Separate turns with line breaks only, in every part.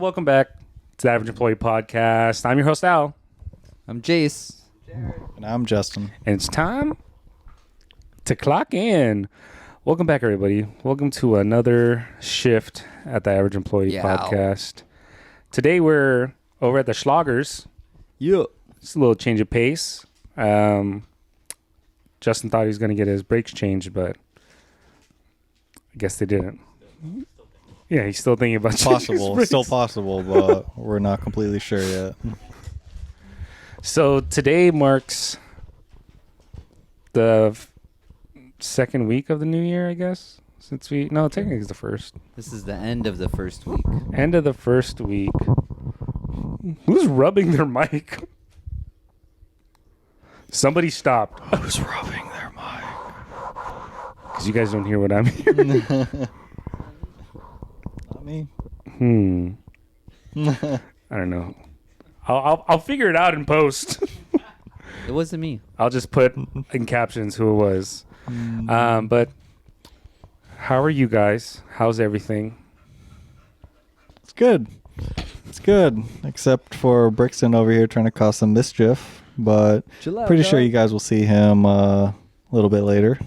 welcome back to the Average Employee Podcast. I'm your host, Al.
I'm Jace.
And I'm Justin.
And it's time to clock in. Welcome back, everybody. Welcome to another shift at the Average Employee Podcast. Today we're over at the Schlagers.
Yeah.
It's a little change of pace. Justin thought he was going to get his brakes changed, but I guess they didn't. Yeah, he's still thinking about
possible. Still possible, but we're not completely sure yet.
So today marks the second week of the new year, I guess. Technically it's the first.
This is the end of the first week.
End of the first week. Who's rubbing their mic? Somebody stopped.
Who's rubbing their mic?
Because you guys don't hear what I'm hearing.
Not me.
I don't know. I'll figure it out in post.
It wasn't me.
I'll just put in captions who it was. But how are you guys? How's everything?
It's good. It's good. Except for Brixton over here trying to cause some mischief. But pretty sure you guys will see him a little bit later.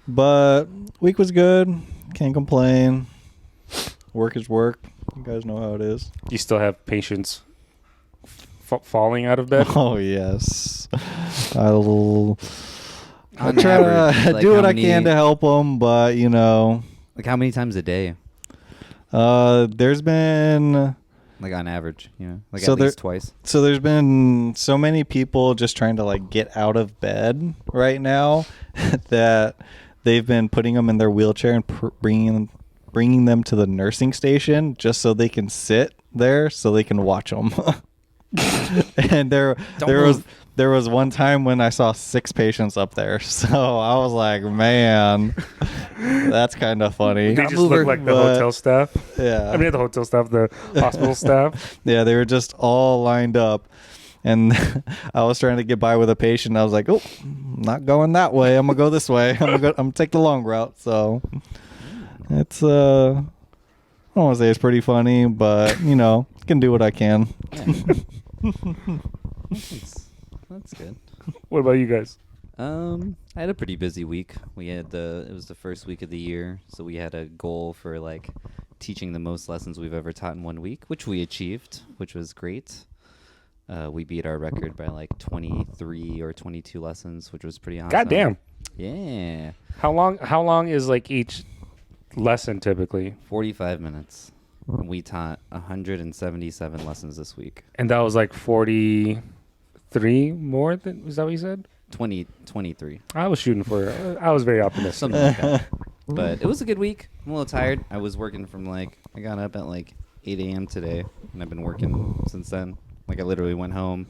But week was good. Can't complain. Work is work. You guys know how it is.
You still have patients falling out of bed?
Oh, yes. I'll
On
try
average,
to
like
do
how
what I
many-
can to help them, but, you know,
Like how many times a day?
there's been...
Like on average, you know, like
So
at least twice.
So there's been so many people just trying to like get out of bed right now that they've been putting them in their wheelchair and bringing them to the nursing station just so they can sit there so they can watch them. And there was one time when I saw 6 patients up there, so I was like, man, that's kind of funny.
They just look like the hotel staff.
Yeah,
I mean, the hotel staff, the hospital staff.
Yeah, they were just all lined up. And I was trying to get by with a patient. I was like, oh, I'm not going that way. I'm going to go this way. I'm going to take the long route. So it's, I don't want to say it's pretty funny, but, you know, can do what I can.
That's good.
What about you guys?
I had a pretty busy week. It was the first week of the year, so we had a goal for like teaching the most lessons we've ever taught in 1 week, which we achieved, which was great. We beat our record by like 23 or 22 lessons, which was pretty awesome.
Goddamn.
Yeah.
How long is like each lesson typically?
45 minutes. We taught 177 lessons this week.
And that was like 43 more than, was that what you said?
23.
I was shooting for, I was very optimistic.
Something like that. But it was a good week. I'm a little tired. I was working from I got up at 8 a.m. today, and I've been working since then. I literally went home,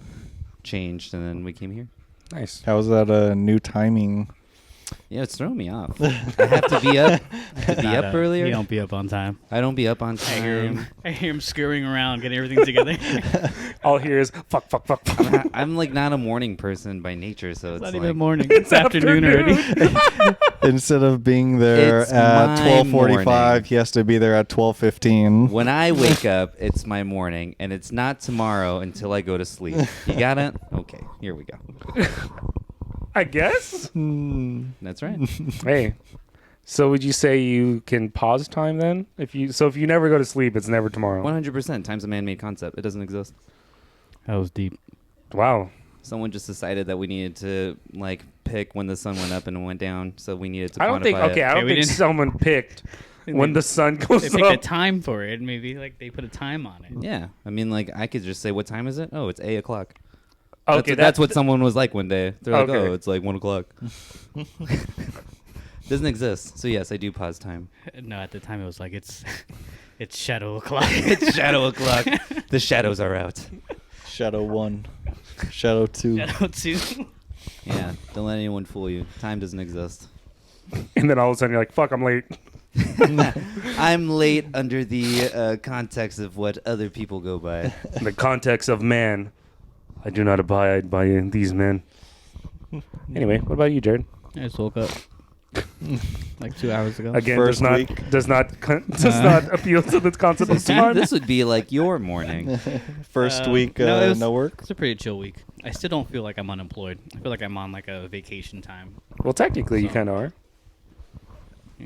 changed, and then we came here.
Nice.
How was that new timing?
Yeah, it's throwing me off. I have to be up. Earlier.
You don't be up on time.
I don't be up on time.
I hear him scurrying around, getting everything together.
All here is fuck.
I'm not a morning person by nature, so it's
not
like
even morning. It's afternoon already.
Instead of being there
It's
at
my
12:45,
morning.
he has to be there at 12:15.
When I wake up, it's my morning, and it's not tomorrow until I go to sleep. You got it? Okay, here we go.
I guess.
That's right.
Hey, so would you say you can pause time then? If you never go to sleep, it's never tomorrow.
100%. Time's a man-made concept. It doesn't exist.
That was deep.
Wow.
Someone just decided that we needed to pick when the sun went up and went down, so we needed to.
I don't think.
quantify
Okay,
it.
I don't
we
think
didn't-
someone picked when the sun goes
They picked a
up.
time for it. Maybe they put a time on it.
Yeah, I mean, I could just say, "What time is it?" Oh, it's 8:00.
Okay,
that's what someone was like one day. They're like,
Okay.
"Oh, it's 1:00." Doesn't exist. So yes, I do pause time.
No, at the time it was it's shadow o'clock.
It's shadow o'clock. The shadows are out.
Shadow 1. Shadow 2.
Shadow 2.
Yeah, don't let anyone fool you. Time doesn't exist.
And then all of a sudden you're like, fuck, I'm late.
I'm late under the context of what other people go by.
In the context of man, I do not abide by these men. Anyway, what about you, Jared?
I just woke up. Like 2 hours ago.
Again,
First week.
does not appeal to the concept of time.
This would be like your morning.
First week,
no,
no work.
It's a pretty chill week. I still don't feel like I'm unemployed. I feel like I'm on like a vacation time.
Well, technically, you kind of are.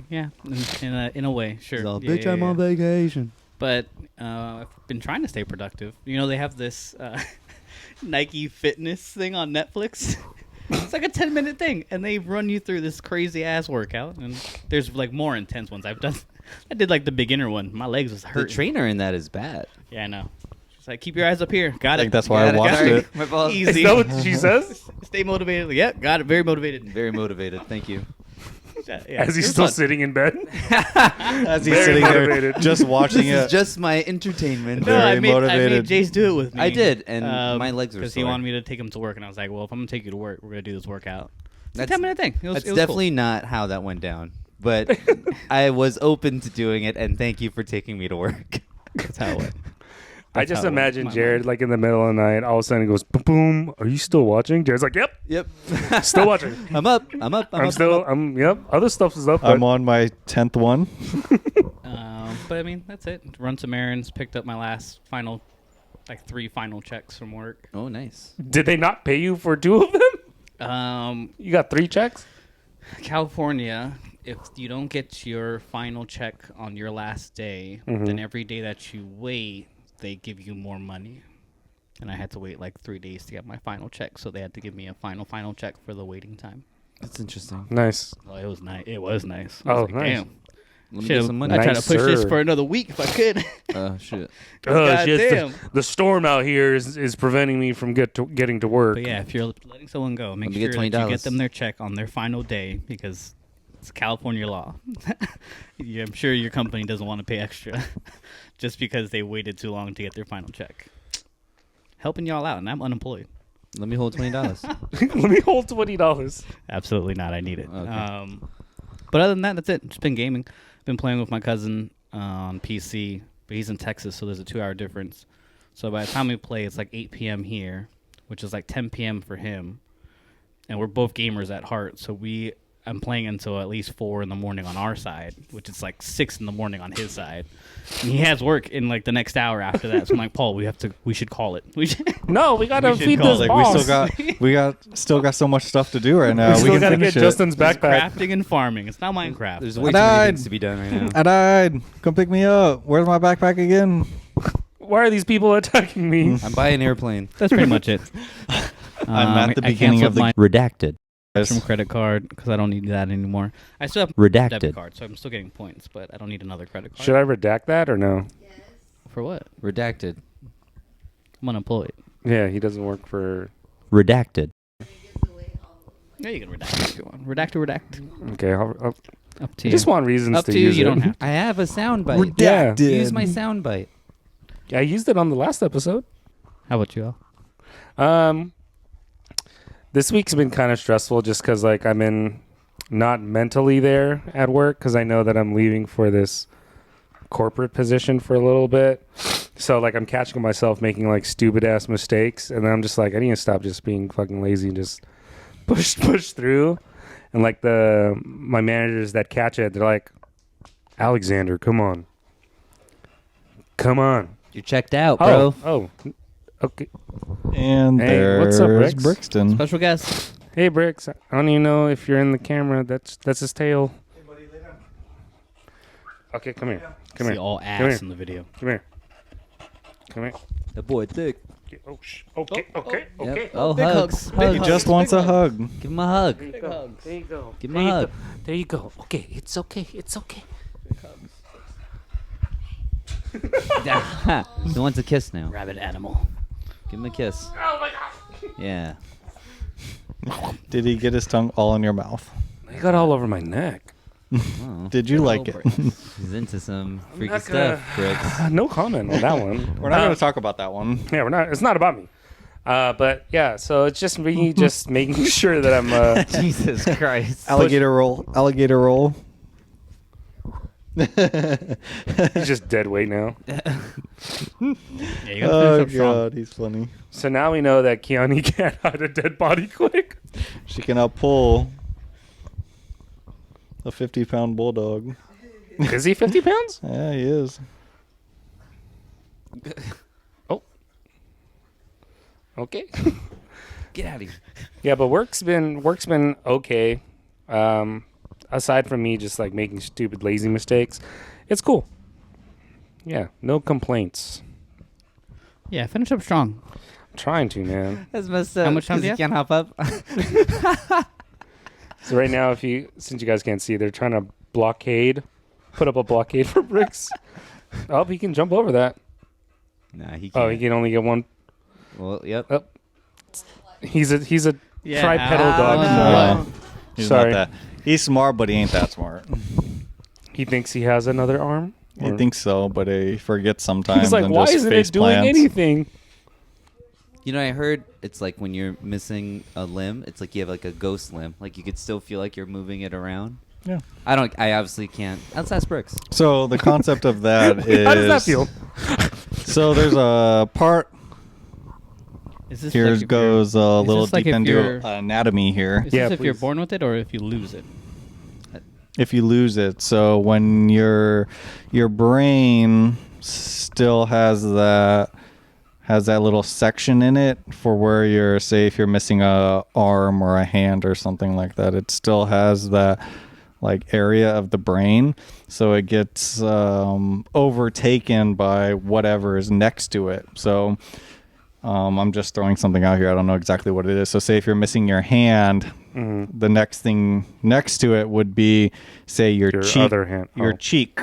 Yeah, in a way, sure.
So,
Yeah,
bitch,
yeah,
I'm
yeah.
on vacation.
But I've been trying to stay productive. You know, they have this Nike fitness thing on Netflix. It's like a 10-minute thing, and they run you through this crazy ass workout. And there's like more intense ones I've done. I did like the beginner one. My legs was
The
hurting.
trainer in that is bad.
Yeah, I know. She's like, keep your eyes up here. Got
I
it.
think that's why I
Got
watched
got
it.
My fault.
Is
Easy.
that what she says?
Stay motivated. Yep, got it. Very motivated.
Very motivated. Thank you.
Yeah,
As he's
it was
still
fun.
sitting in bed.
As he's
Very
sitting there
motivated.
just watching
This is
it.
just my entertainment.
No, I
Very
made
motivated.
Jace do it with me.
I did, and my legs were
because he
sore.
wanted me to take him to work, and I was like, "Well, if I'm gonna take you to work, we're gonna do this workout." It's a
That's-
10-minute thing. It was,
That's
it was
definitely not how that went down. But I was open to doing it, and thank you for taking me to work.
Cool. That's how it went.
I
That's
just
how it went
imagine
in my
Jared
mind.
like in the middle of the night, all of a sudden he goes, boom, boom. Are you still watching? Jared's like, yep,
Yep.
still watching.
I'm up. I'm up.
I'm
up,
still,
I'm up.
yep. Other stuff is up.
I'm
But
on my 10th one.
But I mean, that's it. Run some errands. Picked up my last three final checks from work.
Oh, nice.
did they not pay you for 2 of them? You got 3 checks?
California, if you don't get your final check on your last day, then every day that you wait, they give you more money. And I had to wait like 3 days to get my final check, so they had to give me a final check for the waiting time.
That's interesting.
Nice.
Oh, it was nice. It was nice. I
Oh,
was like,
nice.
damn.
Let me
Shit,
get some money.
I tried
Nice,
to push this
sir.
for another week if I could.
Shit.
Oh, shit,
Goddamn.
the storm out here is preventing me from getting to work.
But yeah, if you're letting someone go, make
Let me
sure
get
that you
$20.
get them their check on their final day because it's California law. Yeah, I'm sure your company doesn't want to pay extra just because they waited too long to get their final check. Helping y'all out, and I'm unemployed.
Let me hold $20.
Let me hold $20.
Absolutely not. I need it.
Okay.
But other than that, that's it. Just been gaming. Been playing with my cousin on PC, but he's in Texas, so there's a 2-hour difference. So by the time we play, it's like 8 p.m. here, which is like 10 p.m. for him. And we're both gamers at heart, so I'm playing until at least 4 in the morning on our side, which is like 6 in the morning on his side. And he has work in like the next hour after that. So I'm like, Paul, we should call it. We should.
No, we gotta
We should
feed
call
this
it.
boss.
We still got so much stuff to do right now.
We
We
still
can
gotta get
finish it.
Justin's
It's
backpack.
crafting and farming. It's not Minecraft.
There's
I
way too many
died.
things to be done right now.
I died. Come pick me up. Where's my backpack again?
Why are these people attacking me?
I'm buying an airplane.
That's pretty much it.
I'm at the
I
beginning of
canceled
the-
my
Redacted.
from credit card because I don't need that anymore. I still have a
Redacted.
debit card, so I'm still getting points, but I don't need another credit card.
Should I redact that or no?
For what?
Redacted.
I'm unemployed.
Yeah, he doesn't work for.
Redacted.
Yeah, you can redact if you want. Redact or redact.
Okay,
Up to
I
you.
just want reasons
Up
to
to you.
use
You
it.
don't have to.
I have a sound bite.
Yeah.
Use my sound bite.
I used it on the last episode.
How about you all?
This week's been kind of stressful just because like I'm in not mentally there at work because I know that I'm leaving for this corporate position for a little bit. So like I'm catching myself making like stupid ass mistakes, and then I'm just like I need to stop just being fucking lazy and just push through. And like my managers that catch it, they're like, Alexander, come on.
You're checked out, bro.
Oh, okay.
And
Hey,
there's
what's up, Bricks?
Brixton.
Special guest.
Hey, Bricks. I don't even know if you're in the camera. That's his tail. Okay, come here. Come
See
here.
all
Come
ass
here.
in the video.
Come here. Come here.
The boy thick.
Okay. Oh, okay. Okay. Okay.
Yep. Oh,
Big
hugs.
hugs. Big
Hugs.
He
hugs.
just wants a hug.
Give him a hug.
There you go. There you go.
Give him a hug.
There you go. Okay. It's okay. It's okay.
He wants a kiss now.
Rabbit animal.
Give him a kiss.
Oh my god.
Yeah.
Did he get his tongue all in your mouth?
They got all over my neck.
Oh,
Did you like it?
he's into some freaky
not gonna-
stuff, Briggs.
No comment on that one.
We're not going to talk about that one.
Yeah, we're not. It's not about me. But yeah, so it's just me just making sure that I'm.
Jesus Christ.
Alligator roll. Alligator roll.
He's just dead weight now.
Yeah, you gotta finish
Oh
up strong.
god, he's funny.
So now we know that Keanu can't hide a dead body quick.
She cannot pull. A 50-pound bulldog.
Is he 50 pounds?
Yeah, he is.
Oh. Okay.
Get out of here.
Yeah, but work's been okay. Aside from me just like making stupid lazy mistakes, it's cool. Yeah, no complaints.
Yeah, finish up strong.
I'm trying to, man.
That's messed up.
How much time do you
You
have?
can't hop up.
So right now, since you guys can't see, they're trying to put up a blockade for bricks. Oh, he can jump over that.
Nah, he can't.
Oh, he can only get one.
Well, yep.
Oh. He's a
Yeah.
tripedal
Ah,
dog.
No. He's
Sorry.
not that. He's smart, but he ain't that smart.
He thinks he has another arm.
He
Or-
thinks so, but he forgets sometimes.
He's like,
and
why
just
isn't
face
it doing
plants.
anything?
You know, I heard it's like when you're missing a limb, it's like you have like a ghost limb. Like you could still feel like you're moving it around.
Yeah.
I obviously can't. Let's ask Brooks.
So the concept of that is.
How does that feel?
So there's a part.
Is this
Here
like if
goes a
is
little
this like
deep
if
into
you're-
anatomy here.
Is
Yeah,
this if you're
please.
born with it or if you lose it?
If you lose it, so when your brain still has that little section in it for where you're, say, if you're missing a arm or a hand or something like that, it still has that like area of the brain, so it gets overtaken by whatever is next to it. So I'm just throwing something out here. I don't know exactly what it is. So say if you're missing your hand, the next thing next to it would be, say, your cheek.
other hand.
Your
Oh.
cheek.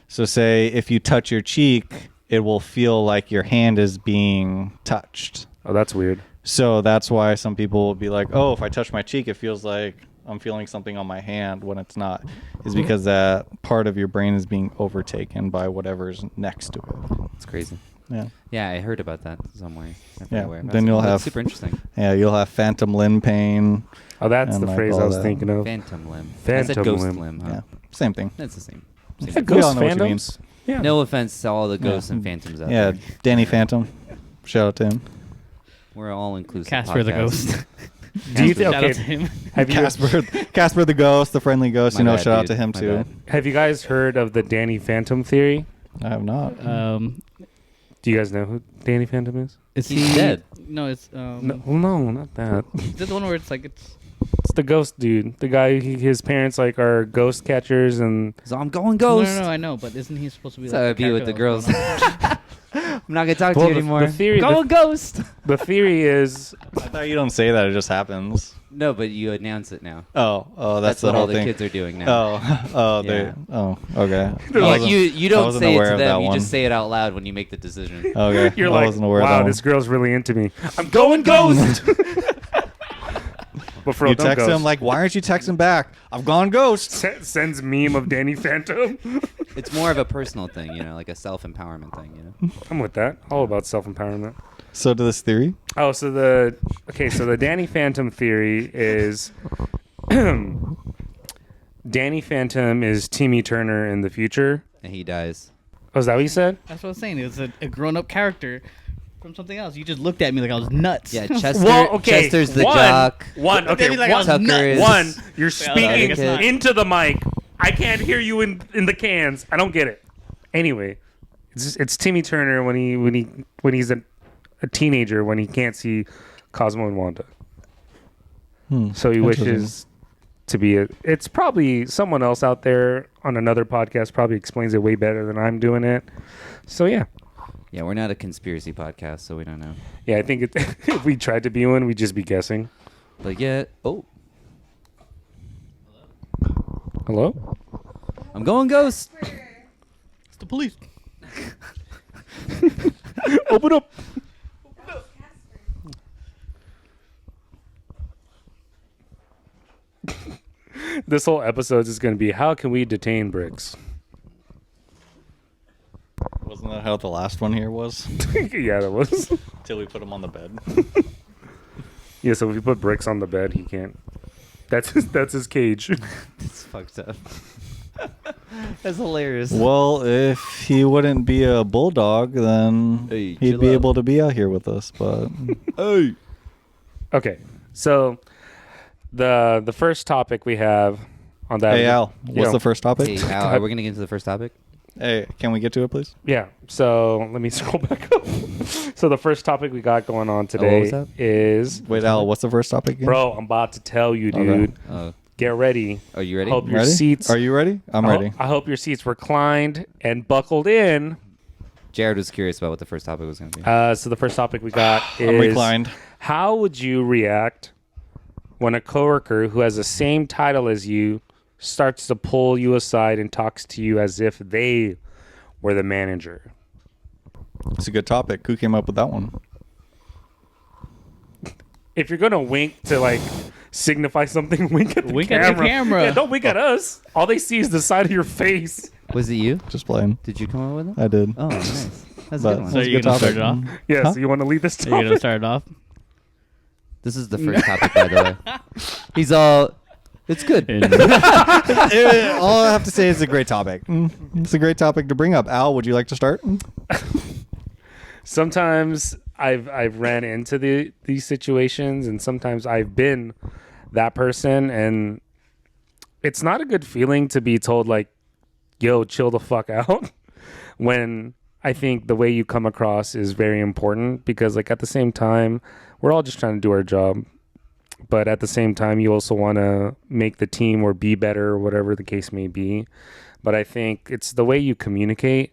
So say if you touch your cheek, it will feel like your hand is being touched.
Oh, that's weird.
So that's why some people will be like, oh, if I touch my cheek, it feels like I'm feeling something on my hand when it's not. Is because that part of your brain is being overtaken by whatever's next to it.
It's crazy.
Yeah.
Yeah, I heard about that somewhere. I forget
Yeah,
where.
then you'll
That's
have-
super interesting.
Yeah, you'll have phantom limb pain.
Oh, that's
And
the
like
phrase I
all
was
that.
thinking of.
Phantom limb. I
Phantom
said ghost
limb.
limb. Huh?
Yeah. Same thing.
That's the same.
Yeah,
Same.
We all
ghost
know what you mean.
phantoms. Yeah.
No offense to all the ghosts
Yeah.
and phantoms out
Yeah,
there.
Danny Phantom. Shout out to him.
We're all inclusive.
Casper the
podcast.
ghost.
Do you
Shout out
okay?
to him.
Have you
Casper the ghost, the friendly ghost.
My bad,
shout out
dude.
to him
My
too.
bad.
have you guys heard of the Danny Phantom theory?
I have not.
Do you guys know who Danny Phantom is?
Is
He's
he
dead.
No, it's
No, not that.
Is that the one where it's like it's
It's the ghost dude. The guy. His parents like are ghost catchers, and
So I'm going ghost.
No, I know, but isn't he supposed to be
So
like
I'd be with the girls. I'm not gonna talk to
Well,
you
the-
anymore.
the theory-
Going ghost.
the theory is
I thought you don't say that; it just happens.
No, but you announce it now.
Oh, that's the
what
whole
all the
thing.
kids are doing now.
Oh,
Yeah.
okay.
They're
I
like,
wasn't-
you
I
don't
wasn't
say it
aware
to
of
them.
that
You
one.
just say it out loud when you make the decision.
Okay,
you're
I
like,
wasn't aware of
wow,
that
this
one.
girl's really into me. I'm going ghost. But for
You
real, don't
text
ghost.
him like, "Why aren't you texting back? I've gone ghost."
Sends meme of Danny Phantom.
It's more of a personal thing, like a self-empowerment thing,
I'm with that. All about self-empowerment.
So to this theory,
Oh, so the Danny Phantom theory is Danny Phantom is Timmy Turner in the future.
And he dies.
Oh, is that what you said?
That's what I was saying. It was a grown-up character from something else. You just looked at me like I was nuts.
Yeah, Chester.
Well, okay.
Chester's the
one,
jock.
One,
Looked at
okay.
me like I was
One,
Tucker is-
nuts.
you're
Well, I
speaking
guess not.
into the mic. I can't hear you in the cans. I don't get it. Anyway, it's Timmy Turner when he's a teenager when he can't see Cosmo and Wanda. So he wishes to be it's probably someone else out there on another podcast probably explains it way better than I'm doing it. So yeah.
Yeah, we're not a conspiracy podcast, so we don't know.
Yeah, I think if we tried to be one, we'd just be guessing.
But yeah,
Hello?
I'm going ghost.
It's the police.
Open up. This whole episode is going to be how can we detain bricks?
wasn't that how the last one here was?
Yeah, that was.
Till we put him on the bed.
Yeah, so if you put bricks on the bed, he can't. That's his cage.
It's fucked up. That's hilarious.
Well, if he wouldn't be a bulldog, then
Hey,
he'd
chill
be
out.
able to be out here with us. But
Hey.
Okay, so the first topic we have on that.
Hey, Al, what's the first topic?
Hey, Al, are we going to get into the first topic?
Hey, can we get to it, please?
Yeah. So let me scroll back up. So the first topic we got going on today
was that?
is...
Wait, Al, what's the first topic again?
Bro, I'm about to tell you, dude.
Okay.
Get ready.
Are you ready?
Hope your
Ready?
seats...
Are you ready? I'm ready.
I hope your seats reclined and buckled in.
Jared was curious about what the first topic was going to be.
So the first topic we got is...
I'm reclined.
How would you react when a coworker who has the same title as you starts to pull you aside and talks to you as if they were the manager?
It's a good topic. Who came up with that one?
If you're gonna wink to like signify something, wink at the camera. Yeah, don't wink at us. All they see is the side of your face.
Was it you?
Just playing.
Did you come up with it?
I did.
Oh, nice. That's a
But-
good one.
So you're going to start it off?
Yeah,
Huh?
so you want to lead this
Are you going to
topic?
start it off?
This is the first topic, by the way. He's all... It's good.
All I have to say is it's a great topic. It's a great topic to bring up. Al, would you like to start?
Sometimes I've ran into these situations, and sometimes I've been that person, and it's not a good feeling to be told like, "Yo, chill the fuck out." When I think the way you come across is very important, because like at the same time, we're all just trying to do our job. But at the same time, you also want to make the team or be better or whatever the case may be. But I think it's the way you communicate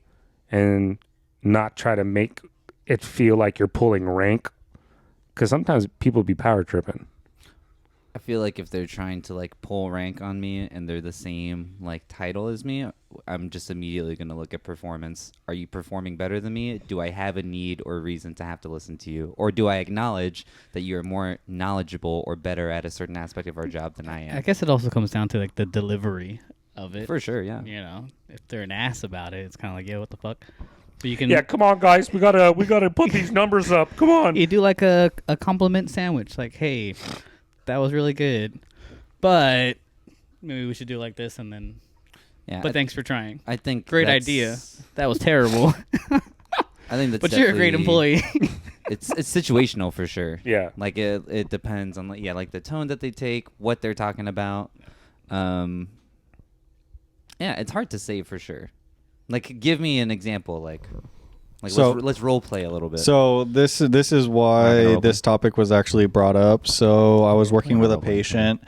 and not try to make it feel like you're pulling rank. Because sometimes people be power tripping.
I feel like if they're trying to like pull rank on me and they're the same like title as me, I'm just immediately going to look at performance. Are you performing better than me? Do I have a need or reason to have to listen to you? Or do I acknowledge that you're more knowledgeable or better at a certain aspect of our job than I am?
I guess it also comes down to like the delivery of it.
For sure, yeah.
You know, if they're an ass about it, it's kind of like, yeah, what the fuck? But you can
Yeah, come on, guys. We gotta put these numbers up. Come on.
you do like a compliment sandwich, like, hey, that was really good, but maybe we should do like this, and then.
Yeah,
But thanks for trying.
I think
Great
that's-
idea. That was terrible.
I think that's
but you're a great
definitely-
employee.
it's situational for sure.
Yeah.
Like it depends on like the tone that they take, what they're talking about. Yeah, it's hard to say for sure. Like, give me an example. Like
So-
let's role play a little bit.
So this is
Not gonna
why
open.
this topic was actually brought up. So I was working with a patient,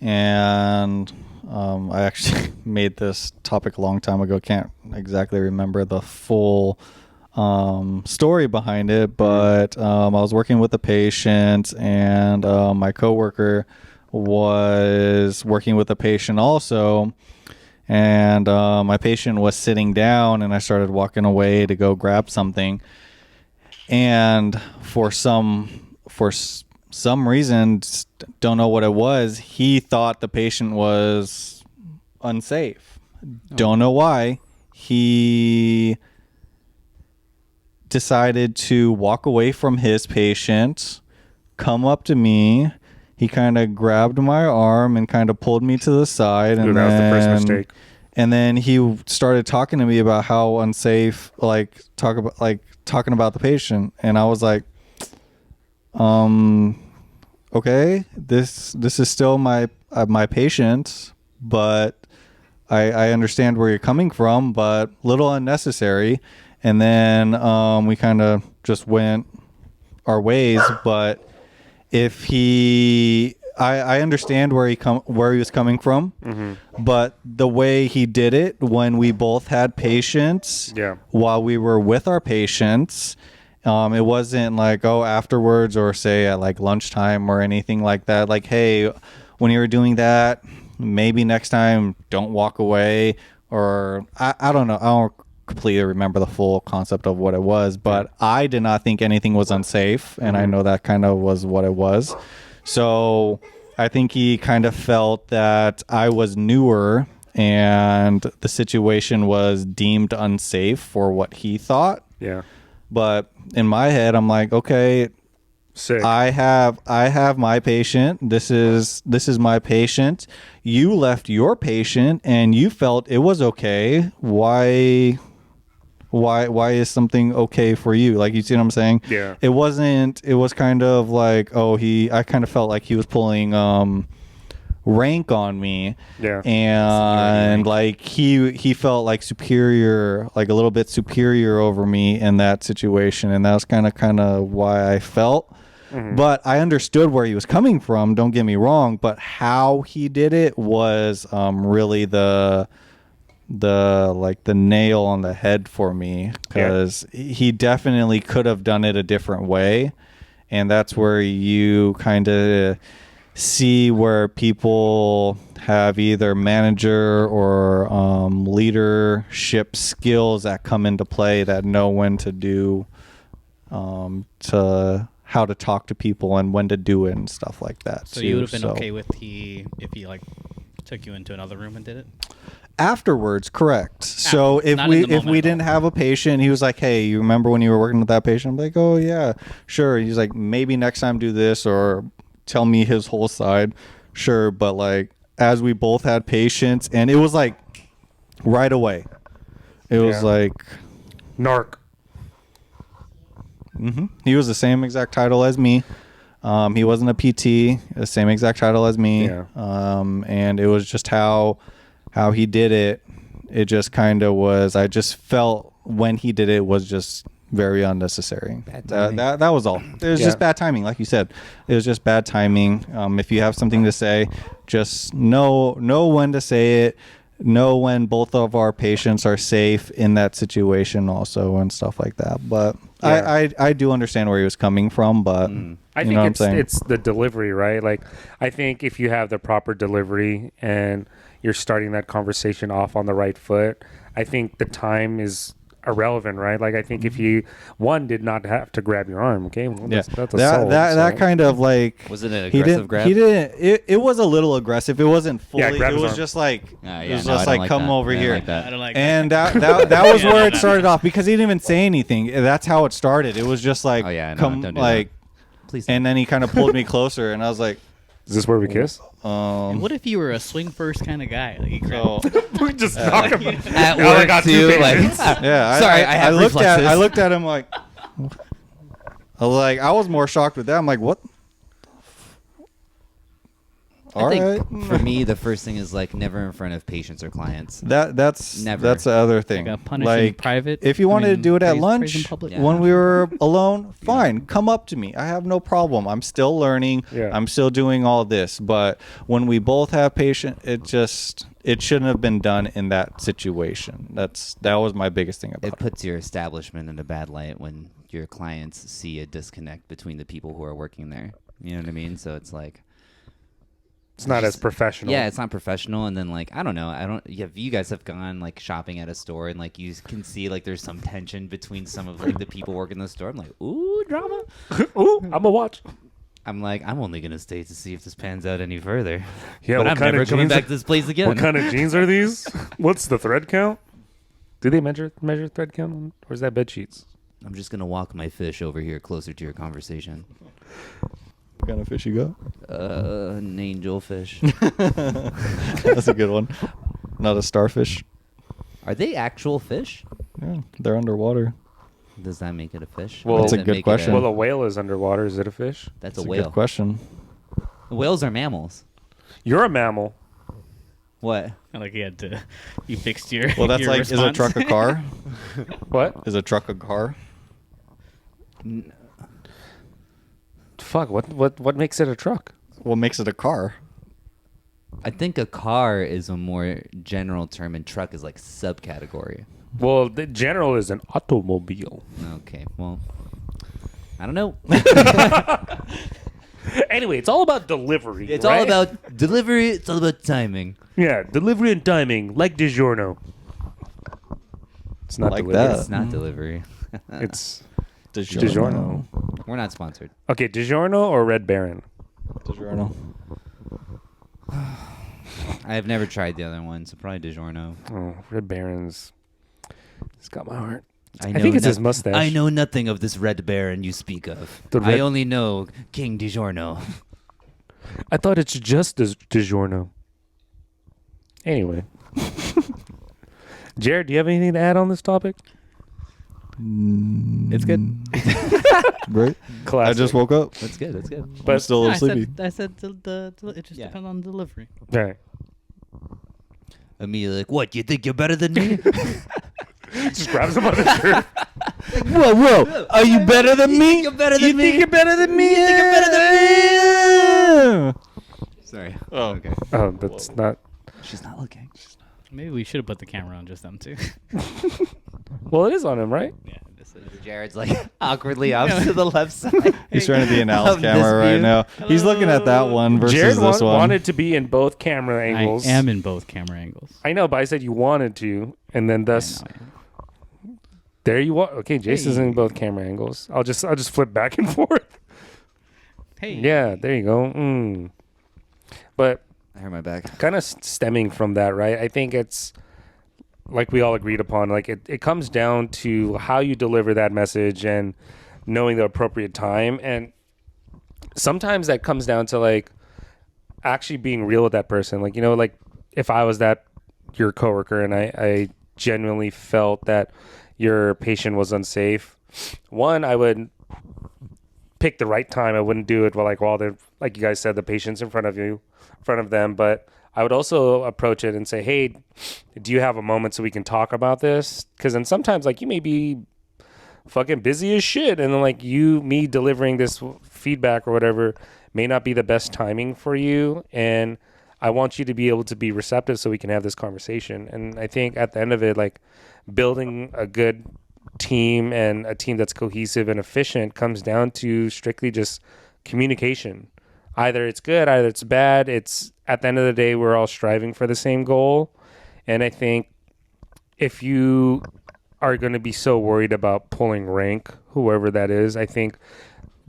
and I actually made this topic a long time ago. Can't exactly remember the full story behind it, but I was working with a patient, and my coworker was working with a patient also. And my patient was sitting down, and I started walking away to go grab something. And for some reason, don't know what it was, he thought the patient was unsafe. Don't know why. He decided to walk away from his patient, come up to me. He kind of grabbed my arm and kind of pulled me to the side.
Dude,
And
that was the first
then-
mistake.
And then he started talking to me about how unsafe, talking about the patient. And I was like, okay, this is still my patient, but I understand where you're coming from, but little unnecessary. And then we kind of just went our ways. But if I understand where he was coming from, but the way he did it when we both had patients,
Yeah.
while we were with our patients, it wasn't like, oh, afterwards or say at like lunchtime or anything like that. Like, hey, when you were doing that, maybe next time don't walk away. Or I don't know. I don't completely remember the full concept of what it was, but I did not think anything was unsafe. And I know that kind of was what it was. So I think he kind of felt that I was newer and the situation was deemed unsafe for what he thought.
Yeah.
But in my head, I'm like, okay,
Sick.
I have my patient. This is my patient. You left your patient and you felt it was okay. Why is something okay for you? Like, you see what I'm saying?
Yeah.
It wasn't, it was kind of like, I kind of felt like he was pulling rank on me.
Yeah.
And like he felt like superior, like a little bit superior over me in that situation, and that was kind of why I felt. But I understood where he was coming from, don't get me wrong, but how he did it was really the nail on the head for me, because he definitely could have done it a different way. And that's where you kind of see where people have either manager or leadership skills that come into play, that know when to do to how to talk to people and when to do it and stuff like that.
So
too.
you would have been okay with if he like took you into another room and did it?
Afterwards, correct. So if
not in
we
the moment at
didn't
all.
have a patient, he was like, "Hey, you remember when you were working with that patient?" I'm like, "Oh yeah, sure." He's like, "Maybe next time do this," or tell me his whole side. Sure, but like as we both had patients, and it was like right away. It was like
Narc.
he was the same exact title as me. He wasn't a PT, the same exact title as me.
Yeah.
And it was just how he did it. It just kind of was. I just felt when he did it was just very unnecessary. That was all. It was just bad timing, like you said. It was just bad timing. If you have something to say, just know when to say it. Know when both of our patients are safe in that situation also, and stuff like that. But I do understand where he was coming from, but
I think it's the delivery, right? Like, I think if you have the proper delivery and you're starting that conversation off on the right foot, I think the time is irrelevant, right? Like, I think if he did not have to grab your arm, okay, well, that's assault,
that kind of like,
Was it an aggressive grab?
He didn't. It was a little aggressive. It wasn't fully.
grab
it
his
was
arm.
just like
Yeah,
it was
no,
just
I don't
like come
that.
over
I don't
here.
like that.
I don't like
And that was where it started off, because he didn't even say anything. That's how it started. It was just like,
Oh, yeah, no,
come,
don't do
like,
that. Please.
and then he kind of pulled me closer, and I was like,
Is this where we kiss?
And what if you were a swing first kind of guy? Like, you
so,
We just talk about
At
Now I
work
got
too,
two
like
patients.
yeah,
Sorry, I have reflexes.
I looked at him like, I was more shocked with that. I'm like, what? All
I
right.
think for me, the first thing is like never in front of patients or clients.
That's
Never.
that's the other thing.
Like a punishing private?
If you
I
wanted to
mean,
do it at
praise in
lunch
public?
Yeah.
when we were alone, fine. Come up to me. I have no problem. I'm still learning.
Yeah.
I'm still doing all this. But when we both have patient, it shouldn't have been done in that situation. That was my biggest thing about
It puts your establishment in a bad light when your clients see a disconnect between the people who are working there. You know what I mean? So it's like,
It's not as professional.
yeah, it's not professional. And then like, I don't know. You guys have gone like shopping at a store and like you can see like there's some tension between some of like the people working the store. I'm like, ooh, drama.
Ooh, I'm gonna watch.
I'm like, I'm only gonna stay to see if this pans out any further.
Yeah,
but
what
I'm
kind
never
of
coming
jeans
back to this place again.
What kind of jeans are these? What's the thread count? Do they measure thread count, or is that bed sheets?
I'm just gonna walk my fish over here closer to your conversation.
What kind of fish you got?
An angel fish.
That's a good one. Not a starfish.
Are they actual fish?
Yeah, they're underwater.
Does that make it a fish?
Well,
Or
That's
does
a
it
good
make it
question.
Well, a whale is underwater. Is it a fish?
That's
That's
a
a
whale.
good question.
Whales are mammals.
You're a mammal.
What?
Like you fixed your.
Well, that's
your
like, is a
response.
truck a car?
What?
Is a truck a car?
Fuck. What makes it a truck?
What makes it a car?
I think a car is a more general term, and truck is like subcategory.
Well, the general is an automobile.
Okay, well, I don't know.
Anyway, it's all about delivery.
It's
right?
all about delivery. It's all about timing.
Yeah, delivery and timing, like DiGiorno. It's not
Like
delivery.
that.
It's not delivery.
It's
DiGiorno.
DiGiorno.
We're not sponsored.
Okay, DiGiorno or Red Baron?
DiGiorno.
I have never tried the other one, so probably DiGiorno.
Oh, Red Baron's. It's got my heart.
I
think it's his mustache.
I know nothing of this Red Baron you speak of.
The
I
red-
only know King DiGiorno.
I thought it's just DiGiorno. Anyway. Jared, do you have anything to add on this topic?
It's good.
Right?
Classic.
I just woke up.
That's good. That's good.
But I'm still a
No,
little sleepy.
I said it just depends on delivery.
Right.
Amelia, like, what? You think you're better than me?
Just grabs him by the shirt.
Whoa. Are you better than me?
You're better than
You
me?
think you're better than me?
You think you're better
than me?
Sorry.
Oh.
Okay.
Oh, that's not.
She's not looking.
Maybe we should have put the camera on just them two.
Well, it is on him, right?
Yeah, this is.
Jared's like awkwardly off to the left side.
He's trying to be an Al's
Of
camera
this
right
view.
now. He's looking at that one versus
Jared
this one.
wanted to be in both camera angles.
I am in both camera angles.
I know, but I said you wanted to, and then thus
I know.
there you are. Okay, Jason's in both camera angles. I'll just flip back and forth.
Hey.
Yeah, there you go. But
I heard my back.
kind of stemming from that, right? I think it's like we all agreed upon. Like it comes down to how you deliver that message and knowing the appropriate time. And sometimes that comes down to like actually being real with that person. Like, like if I was your coworker and I genuinely felt that your patient was unsafe, one, I would pick the right time. I wouldn't do it while they're, like you guys said, the patient's in front of them. But I would also approach it and say, hey, do you have a moment so we can talk about this? Because then sometimes like you may be fucking busy as shit, and then like me delivering this feedback or whatever may not be the best timing for you, and I want you to be able to be receptive so we can have this conversation. And I think at the end of it, like building a good team and a team that's cohesive and efficient comes down to strictly just communication. Either it's good, either it's bad. It's at the end of the day, we're all striving for the same goal. And I think if you are going to be so worried about pulling rank, whoever that is, I think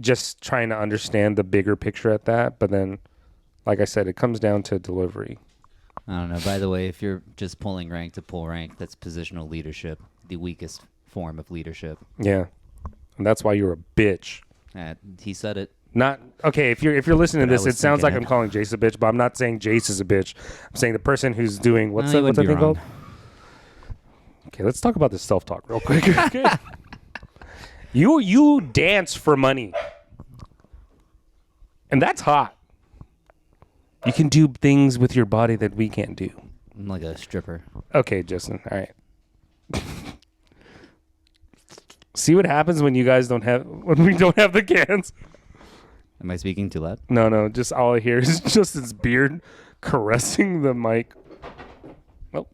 just trying to understand the bigger picture at that. But then, like I said, it comes down to delivery.
I don't know. By the way, if you're just pulling rank to pull rank, that's positional leadership, the weakest form of leadership.
Yeah. And that's why you're a bitch.
He said it.
Not okay. If you're listening to
But I
this,
was
it sounds like
thinking
I'm calling Jace a bitch, but I'm not saying Jace is a bitch. I'm saying the person who's doing what's
No, you
that
wouldn't be
thing
wrong.
called? Okay, let's talk about this self-talk real quick. Okay. You dance for money, and that's hot. You can do things with your body that we can't do.
I'm like a stripper.
Okay, Justin. All right. See what happens when we don't have the cans.
Am I speaking too loud?
No, just all I hear is just his beard caressing the mic. Well,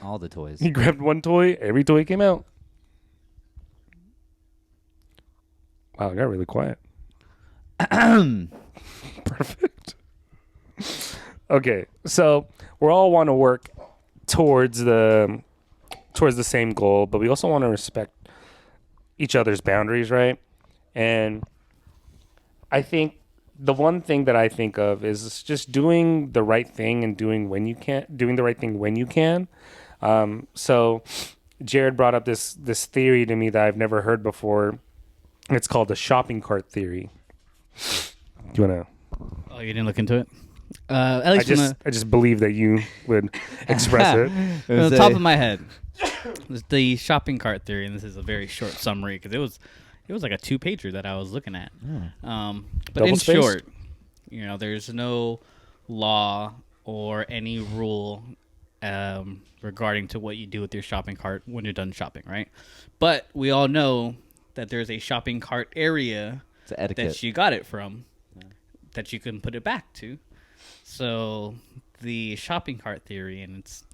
All the toys.
he grabbed one toy, every toy came out. Wow, it got really quiet. Perfect. Okay, so we all want to work towards the same goal, but we also want to respect each other's boundaries, right? And I think the one thing that I think of is just doing the right thing and doing the right thing when you can. So Jared brought up this theory to me that I've never heard before. It's called the shopping cart theory. Do you want to?
Oh, you didn't look into it? At least
I just believe that you would express it.
on the top of my head, the shopping cart theory, and this is a very short summary because it was like a 2-pager that I was looking at. But
Double-spaced?
in short, there's no law or any rule regarding to what you do with your shopping cart when you're done shopping, right? But we all know that there's a shopping cart area
It's etiquette.
that you got it from, that you can put it back to. So the shopping cart theory, and it's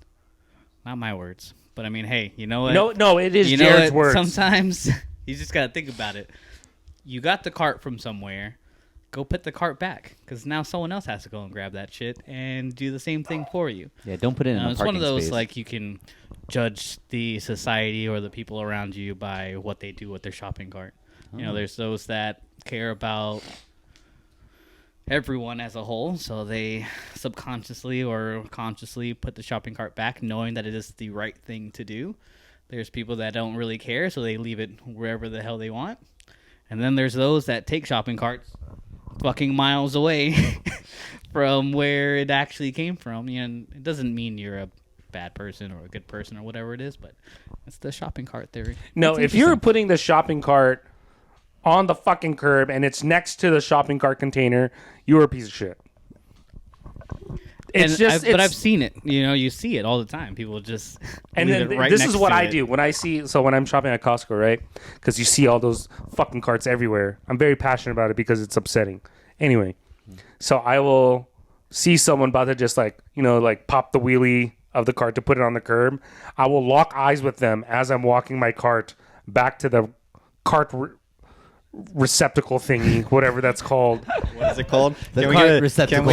not my words, but I mean, hey, you know what?
No, it is
You know
Jared's
what?
words.
Sometimes you just got to think about it. You got the cart from somewhere. Go put the cart back, because now someone else has to go and grab that shit and do the same thing for you.
Yeah, don't put it in a
It's
parking
one of those
space.
like you can judge the society or the people around you by what they do with their shopping cart. There's those that care about everyone as a whole, so they subconsciously or consciously put the shopping cart back, knowing that it is the right thing to do. There's people that don't really care, so they leave it wherever the hell they want. And then there's those that take shopping carts fucking miles away from where it actually came from. It doesn't mean you're a bad person or a good person or whatever it is, but it's the shopping cart theory.
No,
It's
if you're
interesting.
putting the shopping cart on the fucking curb and it's next to the shopping cart container, you're a piece of shit. It's
but I've seen it. You know, you see it all the time. People just
and
leave
then
it right
this
next
is what
to
I
it.
do when I'm shopping at Costco, right? Because you see all those fucking carts everywhere. I'm very passionate about it because it's upsetting. Anyway, so I will see someone about to just like pop the wheelie of the cart to put it on the curb. I will lock eyes with them as I'm walking my cart back to the cart receptacle thingy, whatever that's called.
What is it called?
The
Can
cart
we
receptacle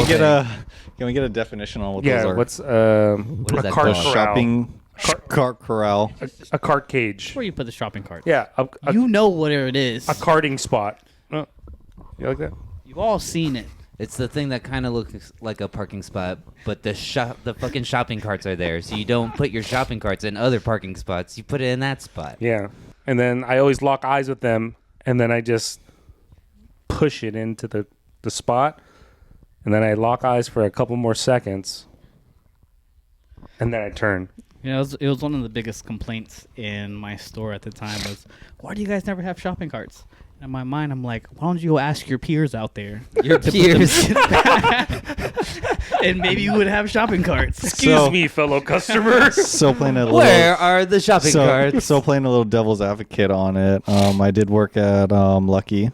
can we get a definition on what
Yeah,
those are?
what's
is
a
that
cart
called?
corral?
Shopping cart corral.
A cart cage.
Where you put the shopping cart.
Yeah,
You know what it is.
a carting spot. Oh, you like that?
You've all seen it.
It's the thing that kind of looks like a parking spot, but the fucking shopping carts are there, so you don't put your shopping carts in other parking spots. You put it in that spot.
Yeah. And then I always lock eyes with them, and then I just push it into the spot, and then I lock eyes for a couple more seconds, and then I turn.
You know, it was one of the biggest complaints in my store at the time was, why do you guys never have shopping carts? And in my mind, I'm like, why don't you go ask your peers out there?
Your peers.
And maybe you would have shopping carts.
Excuse me, fellow customer.
So playing a little.
Where are the shopping carts?
So playing a little devil's advocate on it. I did work at Lucky.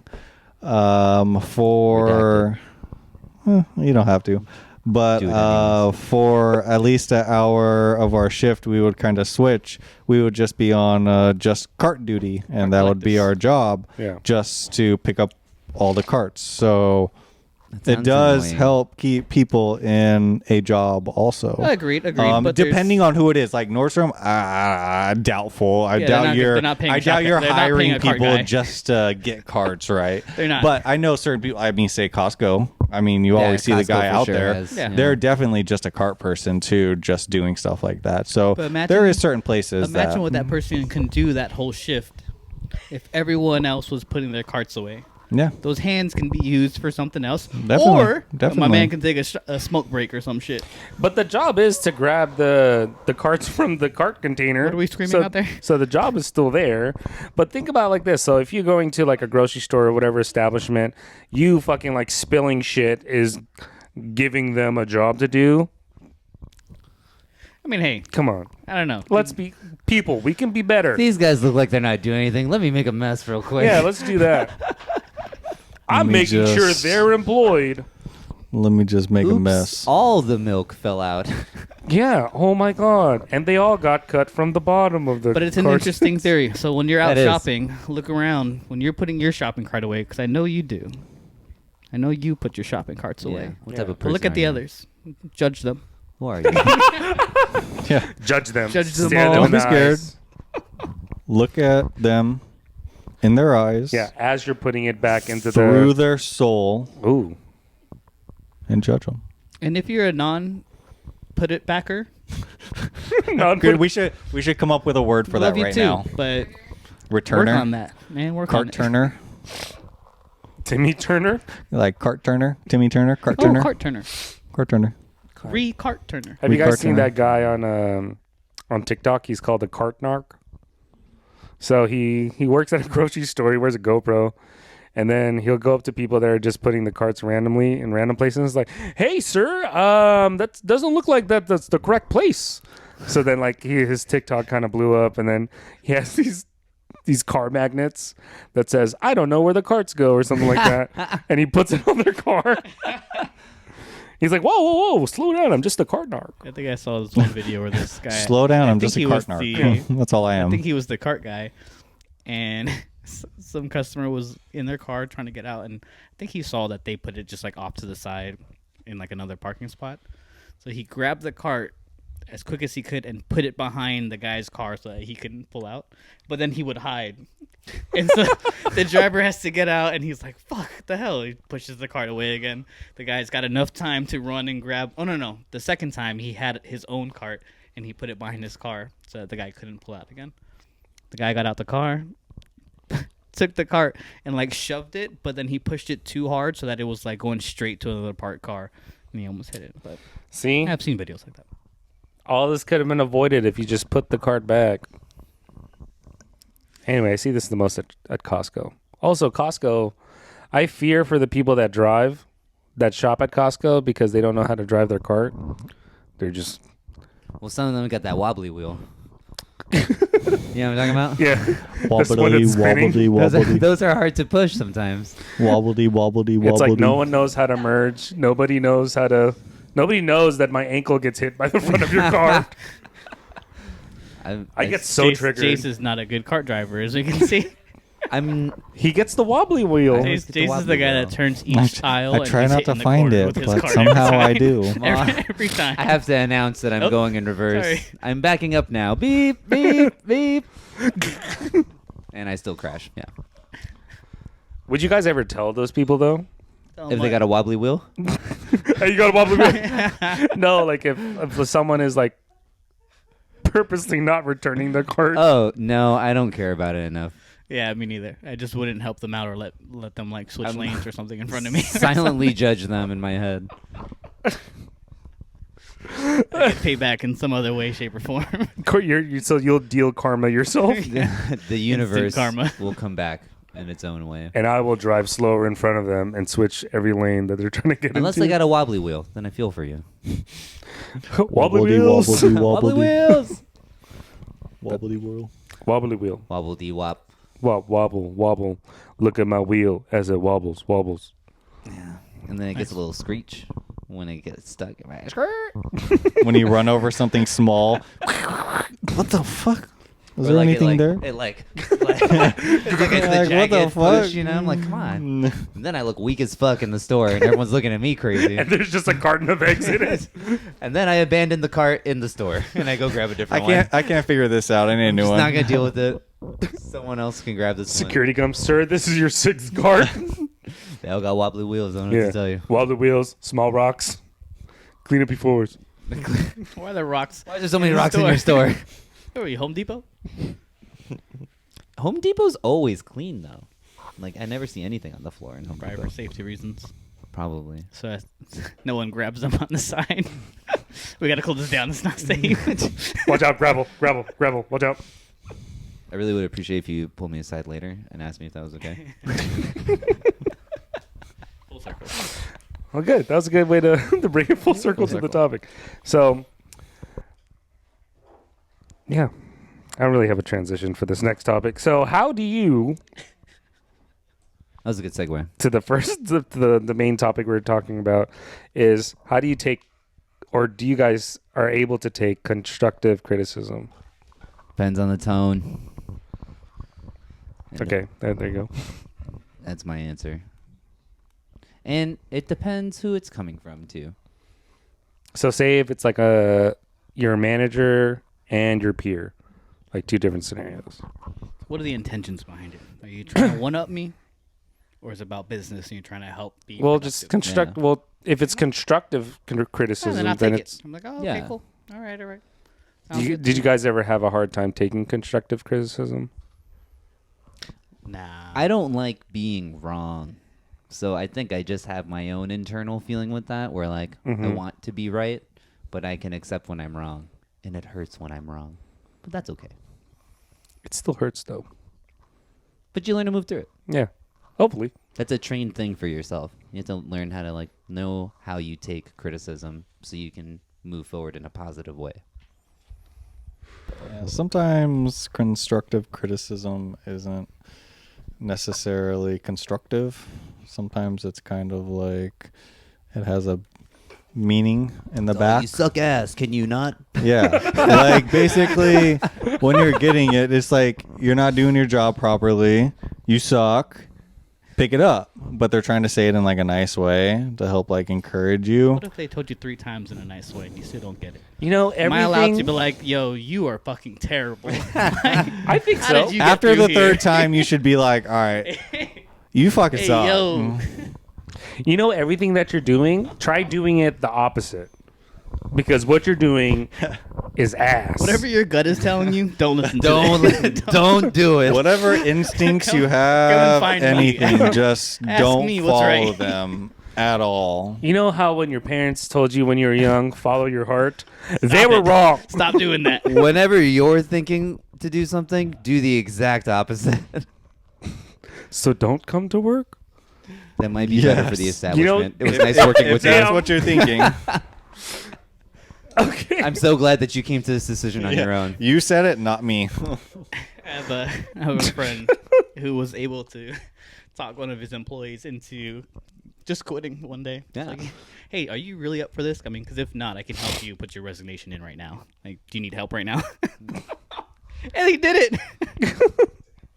For you don't have to, but
Do it anyways.
for at least an hour of our shift, we would kind of switch. We would just be on just cart duty, and that would be
collectors.
our job,
Yeah.
just to pick up all the carts. So
That
it
sounds
does
annoying.
help keep people in a job also.
Agreed. But
Depending on who it is, like Nordstrom, doubtful. I
Yeah,
doubt
they're not paying
I doubt
shopping-
you're
they're not paying
hiring
a cart
people
guy.
just to get carts, right?
They're not.
But I know certain people. I mean, say Costco. I mean, you
Yeah,
always see the
Costco
guy
for
out
sure
there.
has,
Yeah.
They're definitely just a cart person too, just doing stuff like that. So
But imagine-
there is certain places
imagine
that
what that person can do that whole shift if everyone else was putting their carts away.
yeah.
Those hands can be used for something else.
Definitely,
Or my
definitely.
man can take a smoke break or some shit.
But the job is to grab the carts from the cart container.
What are we screaming out there?
So the job is still there. But think about it like this. So if you're going to like a grocery store or whatever establishment, you fucking like spilling shit is giving them a job to do.
I mean, hey,
Come on.
I don't know.
Let's be people. We can be better.
These guys look like they're not doing anything. Let me make a mess real quick.
Yeah, let's do that. I'm
me
making sure
just-
they're employed.
Let me just make a
Oops,
mess.
all the milk fell out.
Yeah. Oh my God. And they all got cut from the bottom of the.
But it's an
cart.
interesting theory. So when you're out
That is.
shopping, look around. When you're putting your shopping cart away, because I know you do. I know you put your shopping carts
Yeah.
away.
What
Yeah.
type of
But
person
look at
are
the
you?
others. Judge them.
Who are you?
Yeah.
Judge them.
Judge them
Stare
all.
them
Don't
in
be
the
scared.
eyes.
Look at them in their eyes.
Yeah. As you're putting it back into
Through their soul
Ooh.
and judge them.
And if you're a non-put it backer,
Good. We should come up with a word for
love
that
you
right
too.
now.
But
Returner.
work on that, man. Work on
Cart
it.
turner.
Timmy Turner.
Like cart turner. Timmy Turner. Cart
Oh,
turner.
cart turner.
Cart turner.
Cart turner.
Have you guys
cart
seen
turner.
that guy on TikTok? He's called the Cart Narc. So he works at a grocery store. He wears a GoPro, and then he'll go up to people that are just putting the carts randomly in random places. It's like, "Hey, sir, that doesn't look like that's the correct place." So then, like, his TikTok kind of blew up, and then he has these car magnets that says, "I don't know where the carts go" or something like that, and he puts it on their car. He's like, whoa, slow down. I'm just a cart narc.
I think I saw this one video where this guy.
Slow down.
I
I'm
think
just a
he
cart
was
narc.
the-
That's all I
I
am.
think he was the cart guy, and some customer was in their car trying to get out, and I think he saw that they put it just like off to the side in like another parking spot. So he grabbed the cart as quick as he could and put it behind the guy's car so that he couldn't pull out. But then he would hide, and so the driver has to get out, and he's like, "Fuck the hell!" He pushes the cart away again. The guy's got enough time to run and grab. Oh no! The second time he had his own cart and he put it behind his car so that the guy couldn't pull out again. The guy got out the car, took the cart and like shoved it, but then he pushed it too hard so that it was like going straight to another parked car, and he almost hit it. But
See,
I've seen videos like that.
All this could have been avoided if you just put the cart back. Anyway, I see this the most at Costco. Also, Costco, I fear for the people that shop at Costco because they don't know how to drive their cart. They're just...
Well, some of them got that wobbly wheel. You know what I'm talking about?
Yeah.
Wobbly, wobbly, wobbly.
Those are hard to push sometimes.
Wobbly, wobbly, wobbly.
It's like no one knows how to merge. Nobody knows that my ankle gets hit by the front of your car. I get so triggered.
Jace is not a good cart driver, as we can see.
He gets the wobbly wheel.
Jace is the guy that turns each aisle.
I try not to find it, but somehow I do.
Every time.
I have to announce that I'm going in reverse. Sorry. I'm backing up now. Beep, beep, beep. And I still crash. Yeah.
Would you guys ever tell those people, though?
If they got a wobbly wheel?
Hey, you got a wobbly wheel? No, like if someone is like purposely not returning their cart.
Oh, no, I don't care about it enough.
Yeah, me neither. I just wouldn't help them out or let them like switch lanes or something in front of me.
Silently judge them in my head.
I get payback in some other way, shape, or form.
So you'll deal karma yourself?
The universe
karma.
will come back in its own way.
And I will drive slower in front of them and switch every lane that they're trying to get
Unless
into.
they got a wobbly wheel, then I feel for you.
Wobbly wheels.
Wobbly,
Wobbly wheels.
Wobbly wheel.
Wobbly wheel.
Wobble dee wop.
Wobble, wobble. Look at my wheel as it wobbles.
Yeah. And then it gets a little screech when it gets stuck.
When you run over something small. What the fuck? Was there anything there?
It's like the
What the fuck?
push, you know? I'm like, come on. And then I look weak as fuck in the store, and everyone's looking at me crazy.
And there's just a carton of eggs in it.
And then I abandon the cart in the store, and I go grab a different one.
I can't figure this out. I need a new one.
Not gonna deal with it. Someone else can grab this
Security comes, sir, this is your sixth cart.
They all got wobbly wheels, I don't know what to tell you.
Wobbly wheels, small rocks. Clean up your floors.
Why are there rocks?
Why are there so many rocks in your store?
Where are you, Home Depot?
Home Depot's always clean, though. Like, I never see anything on the floor in Home
Probably
Depot.
for safety reasons.
Probably.
So no one grabs them on the side. We got to close this down. It's not safe.
Watch out, gravel, watch out.
I really would appreciate if you pulled me aside later and asked me if that was okay.
Full circle.
Well, good. That was a good way to bring it full circle to the topic. So, yeah. I don't really have a transition for this next topic. So, how do you...
That was a good segue.
To the first, the main topic we're talking about is how do you take, or do you guys are able to take constructive criticism?
Depends on the tone.
Okay, there you go.
That's my answer. And it depends who it's coming from, too.
So say if it's like your manager and your peer, like two different scenarios.
What are the intentions behind it? Are you trying to one-up me? Or is it about business and you're trying to help be
Well,
productive?
just construct. Yeah. Well, if it's constructive criticism, then it's...
I'm like, oh, okay, cool. All right.
Did you guys ever have a hard time taking constructive criticism?
Nah.
I don't like being wrong. So I think I just have my own internal feeling with that where, like, I want to be right, but I can accept when I'm wrong. And it hurts when I'm wrong. But that's okay.
It still hurts, though.
But you learn to move through it.
Yeah. Hopefully.
That's a trained thing for yourself. You have to learn how to, like, know how you take criticism so you can move forward in a positive way.
Yeah, sometimes constructive criticism isn't necessarily constructive. Sometimes it's kind of like it has a meaning in the back.
You suck ass. Can you not?
Yeah. Like basically when you're getting it, it's like you're not doing your job properly. You suck. Pick it up. But they're trying to say it in like a nice way to help like encourage you.
What if they told you 3 times in a nice way and you still don't get it?
You know, everything...
Am I allowed to be like, yo, you are fucking terrible?
I think so.
After the third time, you should be like, all right, you fucking suck.
Yo.
You know, everything that you're doing, try doing it the opposite. Because what you're doing is ass.
Whatever your gut is telling you, don't listen to it.
Don't do it.
Whatever instincts you have,
find
anything,
me.
just
Ask
don't
me what's
follow
right.
them. at all.
You know how when your parents told you when you were young, follow your heart? They were wrong.
Stop doing that.
Whenever you're thinking to do something, do the exact opposite.
So don't come to work?
That might be better for the
Yes.
establishment.
You know,
it was nice working
If
with you.
that's what you're thinking.
Okay.
I'm so glad that you came to this decision on
Yeah.
your own.
You said it, not me.
I have a friend who was able to talk one of his employees into just quitting one day. It's
Yeah.
like, hey, are you really up for this? I mean, because if not, I can help you put your resignation in right now. Like, do you need help right now? And he did it.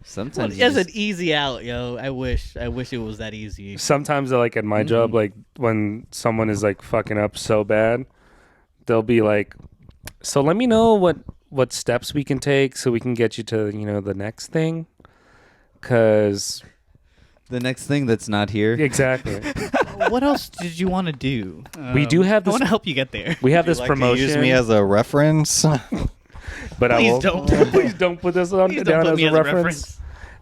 Sometimes you
That's an
just-
easy out, yo. I wish it was that easy.
Sometimes, like at my job, like when someone is like fucking up so bad, they'll be like, "So let me know what steps we can take so we can get you to the next thing." Because
the next thing that's not here.
exactly,
What else did you want to do?
We do have
I
this-
want to help you get there.
we have
Would you
this
like
promotion.
to use me as a reference.
but I
Please
will,
don't.
please don't put this on
Please
down
don't put
as
me
a
as a
reference.
reference.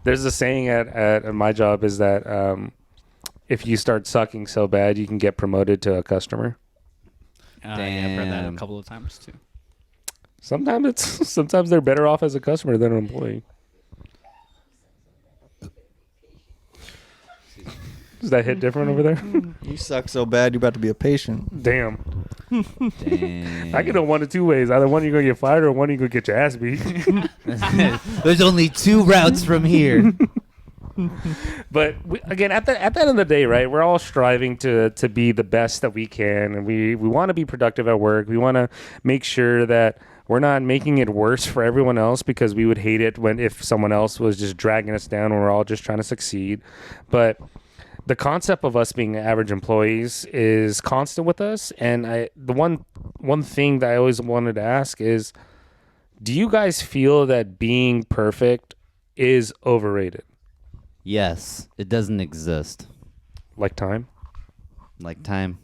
There's a saying at my job is that if you start sucking so bad, you can get promoted to a customer.
Yeah, I've heard that a
Damn.
couple of times too.
Sometimes they're better off as a customer than an employee. Does that hit different over there?
You suck so bad, you're about to be a patient.
Damn.
Dang.
I can go one of two ways. Either one, you're going to get fired, or one, you're going to get your ass beat.
There's only 2 routes from here.
But again, at the end of the day, right, we're all striving to be the best that we can. And we want to be productive at work. We want to make sure that we're not making it worse for everyone else, because we would hate it if someone else was just dragging us down when we're all just trying to succeed. But the concept of us being average employees is constant with us. And the one thing that I always wanted to ask is, do you guys feel that being perfect is overrated?
Yes, it doesn't exist.
Like time?
Like time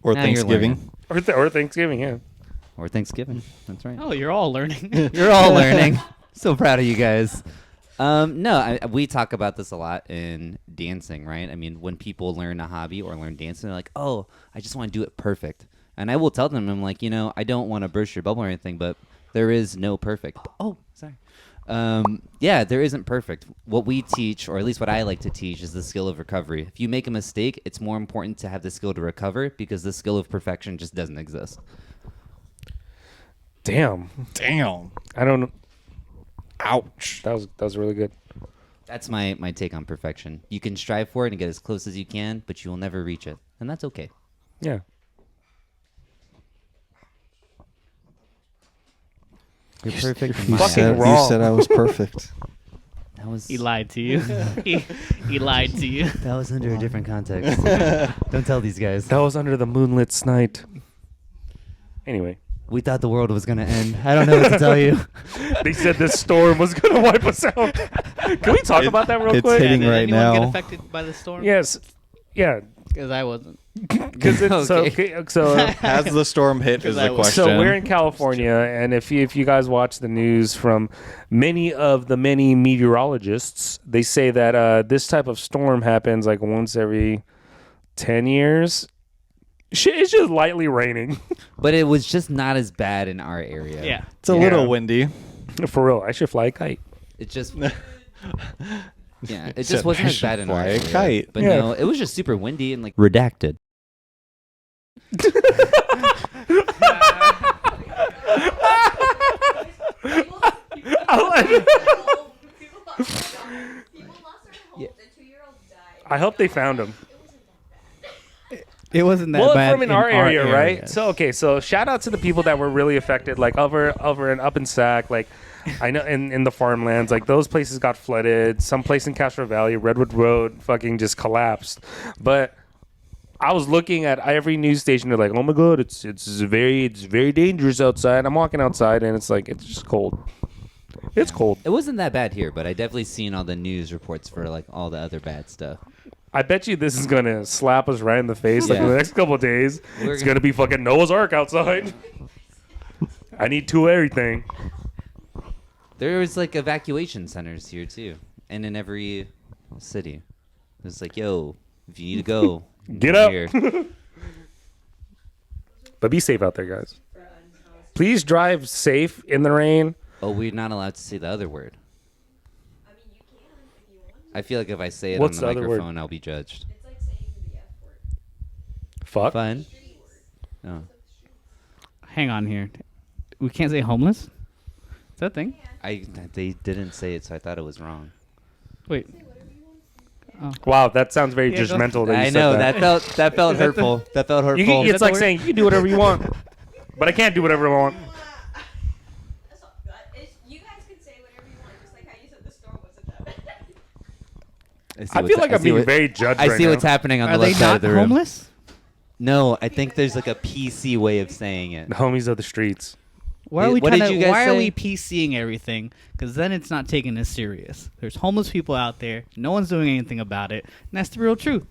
Or
Now you're
Thanksgiving.
Or Thanksgiving, yeah.
or Thanksgiving. That's right.
Oh, you're all learning.
You're all learning. So proud of you guys. No, we talk about this a lot in dancing, right? I mean, when people learn a hobby or learn dancing, they're like, oh, I just want to do it perfect. And I will tell them, I'm like, I don't want to burst your bubble or anything, but there is no perfect. Oh, sorry. Yeah, there isn't perfect. What we teach, or at least what I like to teach, is the skill of recovery. If you make a mistake, it's more important to have the skill to recover, because the skill of perfection just doesn't exist.
Damn. I don't know.
Ouch.
That was really good.
That's my take on perfection. You can strive for it and get as close as you can, but you will never reach it. And that's okay.
Yeah.
You're perfect. in
You
my
fucking
eyes.
wrong.
you said I was perfect.
That was
He lied to you. he lied to you.
that was under a different context. Don't tell these guys.
That was under the moonlit night. Anyway,
We thought the world was gonna end. I don't know what to tell you.
they said this storm was going to wipe us out. Can we talk about that real
it's
quick?
hitting
Did
right
anyone get
now.
affected by the storm?
Yes. Yeah.
Because I wasn't.
Because it's
Okay.
so
Has the storm hit is
I
the
was-
question.
So we're in California, and if you guys watch the news from many meteorologists, they say that this type of storm happens like once every 10 years. It's just lightly raining.
But it was just not as bad in our area.
Yeah.
It's a little windy.
For real, I should fly a kite.
It just yeah, it
Said
just wasn't
I
as bad
should
in our
fly a
area.
kite.
But
Yeah.
no, it was just super windy and like redacted.
I hope they found him.
It wasn't that
Well,
bad.
from in our area, right?
area.
So shout out to the people that were really affected, like over and up in Sac, like I know in the farmlands, like those places got flooded. Some place in Castro Valley, Redwood Road, fucking just collapsed. But I was looking at every news station. They're like, "Oh my god, it's very dangerous outside." I'm walking outside and it's like it's just cold. It's cold.
It wasn't that bad here, but I definitely seen all the news reports for like all the other bad stuff.
I bet you this is gonna slap us right in the face like in
Yeah.
the next couple of days.
We're
It's gonna be fucking Noah's Ark outside. I need two of everything.
There was like evacuation centers here too, and in every city. It's like, yo, if you need to go,
Get up.
Here.
But be safe out there, guys. Please drive safe in the rain.
Oh, we're not allowed to say the other word. I feel like if I say it
What's
on the
the other word?
microphone, I'll be judged.
It's like saying the F word.
Fuck.
Fun. Oh.
Hang on here. We can't say homeless? Is that a thing?
They didn't say it, so I thought it was wrong.
Wait.
Wow, that sounds very
Yeah, go-
judgmental. That you
I
said
know
that.
that felt hurtful. That felt hurtful.
It's
Is that
like
the
saying you can do whatever you want, but I can't do whatever I want.
That's all. You guys can say whatever you want, just like how you said the storm wasn't that bad.
I feel like I'm being very judged
I
right
see
now.
what's happening on
Are
the
they
left side
not
of the room.
homeless?
No, I think there's like a PC way of saying it.
The homies of the streets.
Why are we
What did you guys
why are
say?
we PCing everything? Because then it's not taken as serious. There's homeless people out there. No one's doing anything about it. And that's the real truth.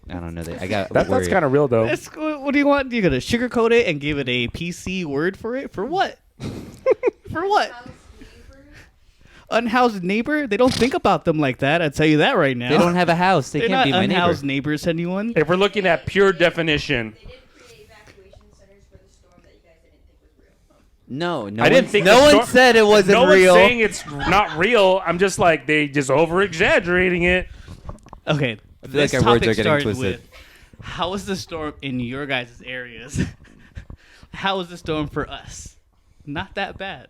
I don't know. I got
That's
worried.
kind of real though.
What do you want? You're gonna sugarcoat it and give it a PC word for it? For what? For what? Unhoused neighbor? They don't think about them like that. I tell you that right now.
They don't have a house. They
They're
can't
not
be my
unhoused
neighbor.
neighbors. Anyone?
If we're looking at pure definition,
They did create evacuation centers for the storm that you guys didn't think was real.
No,
I didn't think
no
the
one
storm-
said it wasn't
no
real.
one's saying it's not real. I'm just like they just over exaggerating it.
Okay.
I feel like our words are getting twisted.
How was the storm in your guys' areas? How was the storm for us? Not that bad.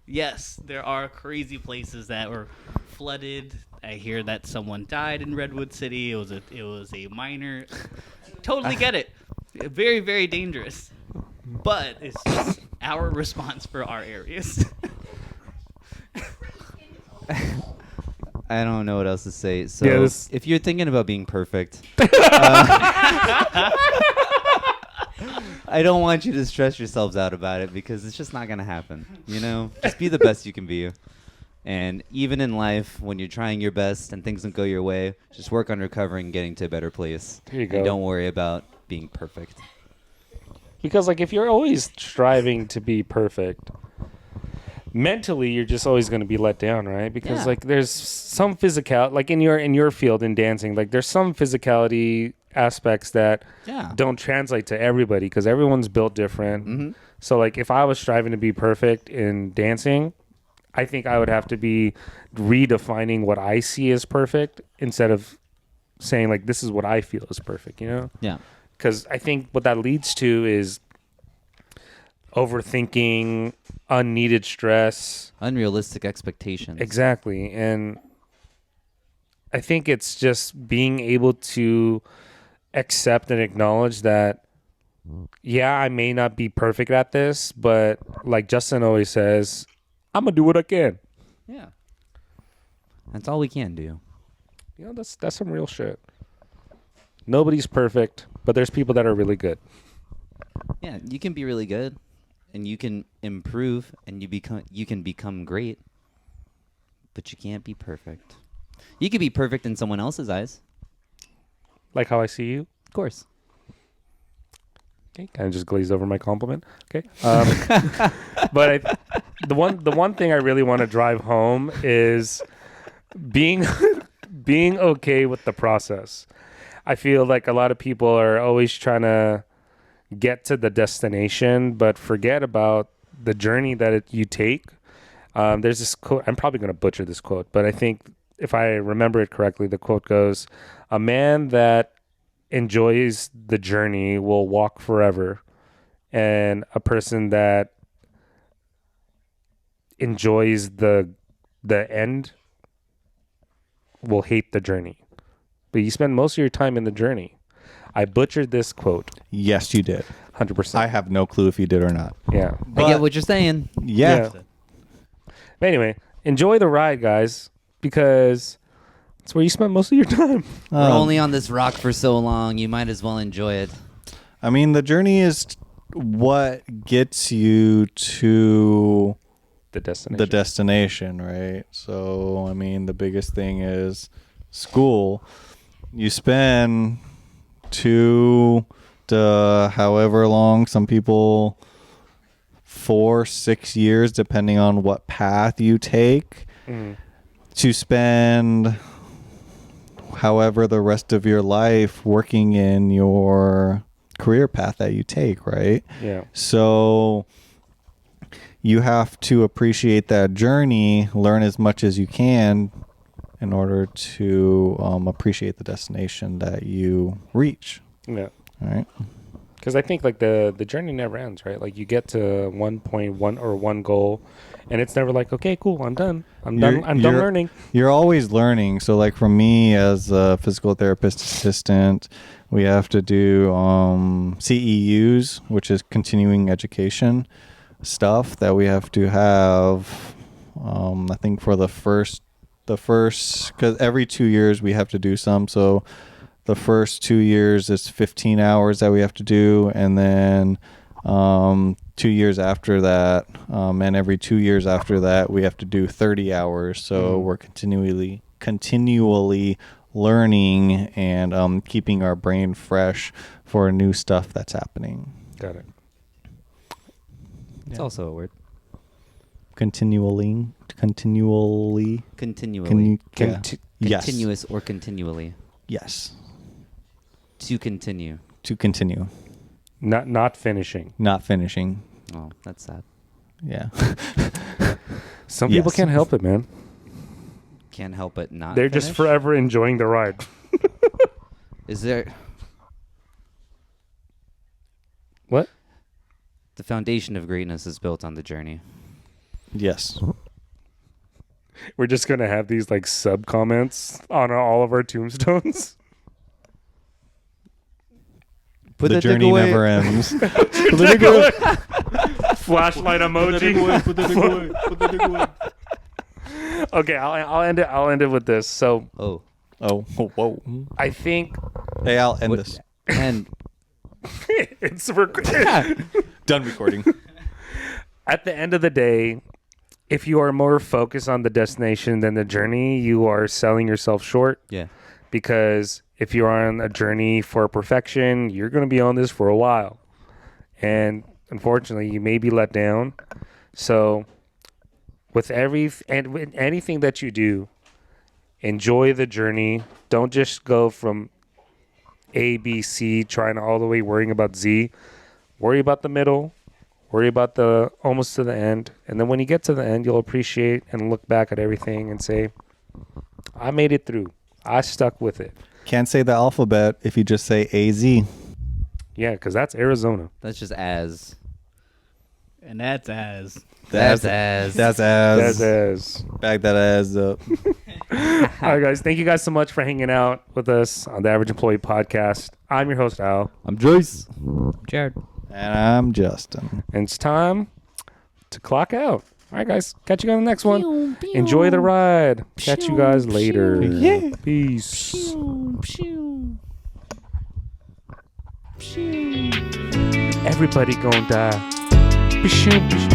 Yes, there are crazy places that were flooded. I hear that someone died in Redwood City. It was a minor. Totally get it. Very, very dangerous. But it's just our response for our areas.
I don't know what else to say. So
Yeah, this-
if you're thinking about being perfect, I don't want you to stress yourselves out about it because it's just not going to happen. You know, just be the best you can be. And even in life, when you're trying your best and things don't go your way, just work on recovering and getting to a better place.
There you go.
And don't worry about being perfect.
Because like if you're always striving to be perfect, mentally you're just always going to be let down, right? Because
Yeah.
like there's some physical, like in your field in dancing, like there's some physicality aspects that
Yeah.
don't translate to everybody because everyone's built different.
Mm-hmm.
So like if I was striving to be perfect in dancing, I think I would have to be redefining what I see as perfect instead of saying like this is what I feel is perfect, you know?
Yeah.
Because I think what that leads to is overthinking, unneeded stress.
Unrealistic expectations.
Exactly. And I think it's just being able to accept and acknowledge that, yeah, I may not be perfect at this, but like Justin always says, I'm going to do what I can.
Yeah. That's all we can do.
You know, that's some real shit. Nobody's perfect, but there's people that are really good.
Yeah, you can be really good, and you can improve, and you can become great, but you can't be perfect. You can be perfect in someone else's eyes,
Like how I see you.
of course.
Okay, kind of just glazed over my compliment. Okay, but the one thing I really want to drive home is being being okay with the process. I feel like a lot of people are always trying to get to the destination, but forget about the journey that you take. There's this quote. I'm probably going to butcher this quote, but I think if I remember it correctly, the quote goes, "A man that enjoys the journey will walk forever, and a person that enjoys the end will hate the journey. But you spend most of your time in the journey." I butchered this quote.
Yes, you did.
100%.
I have no clue if you did or not.
Yeah.
I get what you're saying.
Yeah.
But anyway, enjoy the ride, guys, because it's where you spend most of your time.
We're only on this rock for so long. You might as well enjoy it.
I mean, the journey is what gets you to
The destination.
the destination, right? So, I mean, the biggest thing is school. You spend 2 to however long, some people 4-6 years, depending on what path you take, to spend however the rest of your life working in your career path that you take, right?
Yeah.
So you have to appreciate that journey, learn as much as you can in order to appreciate the destination that you reach.
Yeah.
All right.
Because I think like the journey never ends, right? Like you get to 1.1 or one goal, and it's never like, okay, cool, I'm done. I'm done learning.
You're always learning. So like for me as a physical therapist assistant, we have to do CEUs, which is continuing education stuff that we have to have. I think for the first, because every 2 years we have to do some. So the first 2 years is 15 hours that we have to do, and then 2 years after that, and every 2 years after that, we have to do 30 hours. So we're continually learning and keeping our brain fresh for new stuff that's happening.
Got it.
It's also a word.
Continually.
Continually.
Yeah. Yes.
Continuous or continually.
Yes.
To continue.
To continue.
Not finishing.
Not finishing.
Oh, that's sad.
Yeah.
Some people
Yes.
can't help it, man.
Can't help but not.
They're just
finish?
forever enjoying the ride.
Is there?
What?
The foundation of greatness is built on the journey.
Yes.
We're just gonna have these like sub comments on all of our tombstones.
Put
The
that dick
journey
away.
never ends.
Flashlight emoji. Okay, I'll end it. I'll end it with this. So
Oh,
Oh, whoa.
I think
Hey, I'll end
What-
this.
and
it's
Done recording.
at the end of the day, if you are more focused on the destination than the journey, you are selling yourself short.
yeah,
Because if you're on a journey for perfection, you're going to be on this for a while. And unfortunately, you may be let down. So with anything that you do, enjoy the journey. Don't just go from A, B, C, trying to all the way worrying about Z. Worry about the middle. Worry about the almost to the end. And then when you get to the end, you'll appreciate and look back at everything and say, I made it through. I stuck with it.
Can't say the alphabet if you just say AZ.
Yeah, because that's Arizona.
that's just as.
And that's as.
That's as.
That's
That's
as.
as.
Back that ass up.
All right, guys. Thank you guys so much for hanging out with us on the Average Employee Podcast. I'm your host, Al.
I'm Joyce.
Jared.
And I'm Justin.
And it's time to clock out. All right, guys. Catch you guys on the next one. Enjoy the ride. Catch you guys later.
Yeah.
Peace. Everybody gonna die.